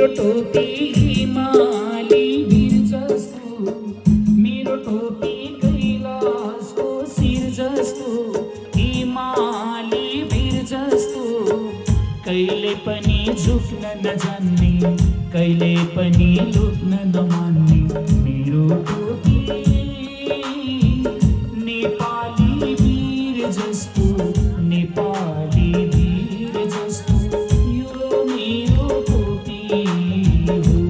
मेरो टोपी हिमाली भिर जस्तो, मेरो टोपी कैलाशको शिर जस्तो, हिमाली भिर जस्तो, कहिले पनि झुक्न नजान्ने, कहिले पनि लुक्न नमान्ने मेरो टोपी नेपाली वीर जस्तो, नेपाली वीर जस्तो, यो मेरो टोपी हो।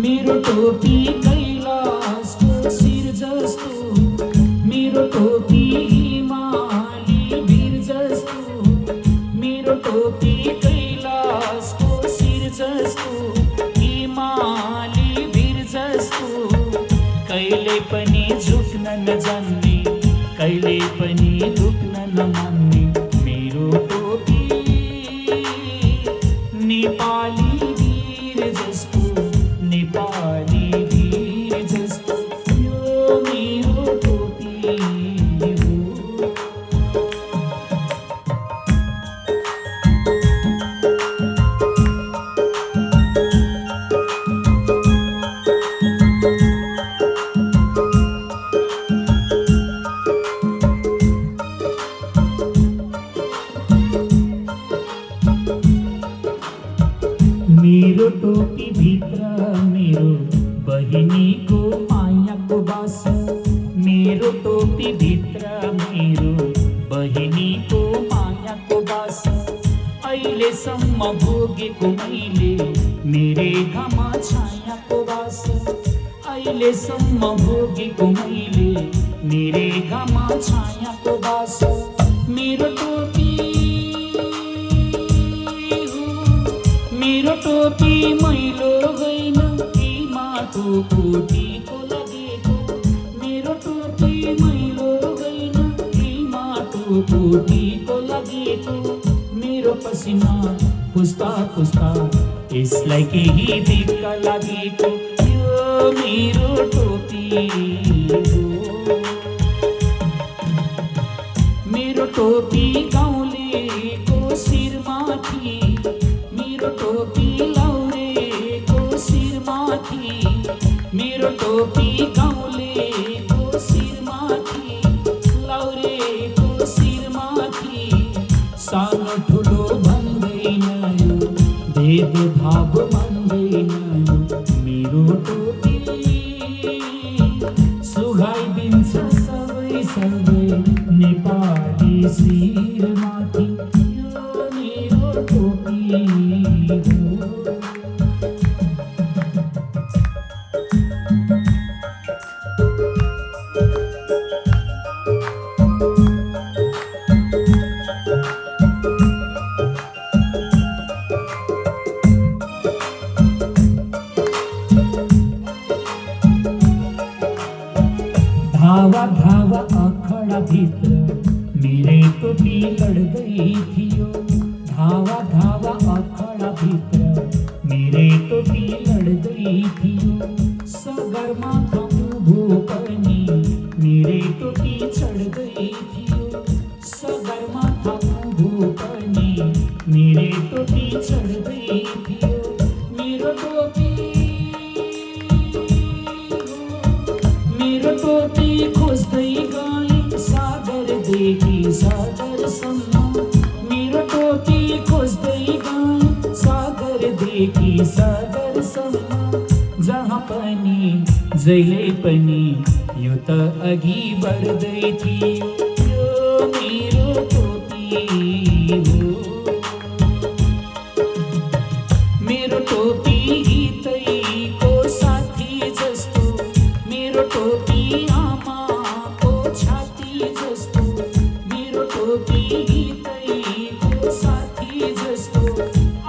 मेरो टोपी कैलाशको शिर जस्तो, मेरो टोपी हिमाली वीर जस्तो, मेरो टोपी कैलाशको शिर जस्तो, हिमाली वीर जस्तो, कहिले पनि झुक्न नजान्ने, कहिले पनि लुक्न नमान्ने मेरो टोपी नेपाली वीर जस्तो, नेपाली वीर जस्तो, यो मेरो टोपी हो। मेरो टोपी भित्र मेरो बहिनीको मायाको बास, मेरो टोपी भित्र मेरो बहिनीको मायाको बास, अहिलेसम्म भोगेको मैले मेरे घामा छायाको बास, अहिलेसम्म भोगेको मैले मेरे घामा छायाको बास, मेरो टोपी मेरो टोपी मैलो होइन कि माटोको टिको लगेको, मेरो टोपी मैलो होइन कि माटोको टिको लगेको, मेरो पसिना पुस्ता पुस्ता यसलाई केही दिक्क लागेको, यो मेरो टोपी हो। मेरो टोपी गाउँलेको शिरमाथि, मेरो टोपी लाउरेको शिरमाथि, मेरो टोपी गाउँलेको शिरमाथि, लाउरेको शिरमाथि, सानो ठुलो भन्दैन यो, भेदभाव मान्दैन यो, मेरो टोपी सुघाइदिन्छ सबै सबै नेपाली शिरमाथि, यो मेरो टोपी हो। धावा धावा अखडा भित्र मेरै टोपी लड्दै थियो, धावा धावा अखडा भित्र मेरै टोपी लड्दै थियो, सगरमाथा उँभो पनि मेरै टोपी चढ्दै थियो, सगरमाथा उँभो पनि मेरै टोपी चढ्दै थियो, मेरो टोपी मेरो टोपी खोज्दै गएँ सागरदेखि सागरसम्म, मेरो टोपी खोज्दै गएँ सागरदेखि सागरसम्म, जहाँ पनि जहिले पनि यो त अघि बढ्दै थियो, यो मेरो टोपी हो। मेरो टोपी गीतैको साथी जस्तो, मेरो टोपी आमाको छाती जस्तो, मेरो टोपी गीतैको साथी जस्तो,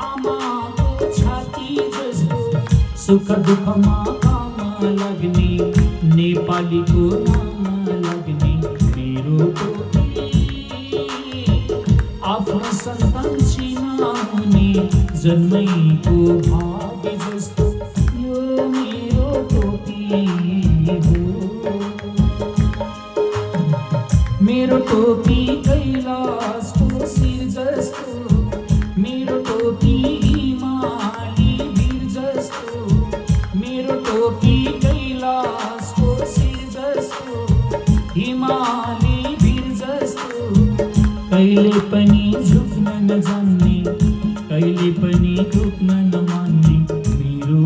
आमाको छाती जस्तो, सुख दुःखमा काम लाग्ने, नेपालीको नाम लाग्ने मेरो टोपी, आफ्नो सन्तान चिनाउने जन्मैको भाग्य जस्तो, यो मेरो टोपी हो। मेरो टोपी कैलाशको शिर जस्तो, मेरो टोपी टोपी कैलाशको शिर जस्तो, हिमाली भिर जस्तो, कहिले पनि झुक्न नजान्ने, कहिले पनि ढुक्न नमान्ने मेरो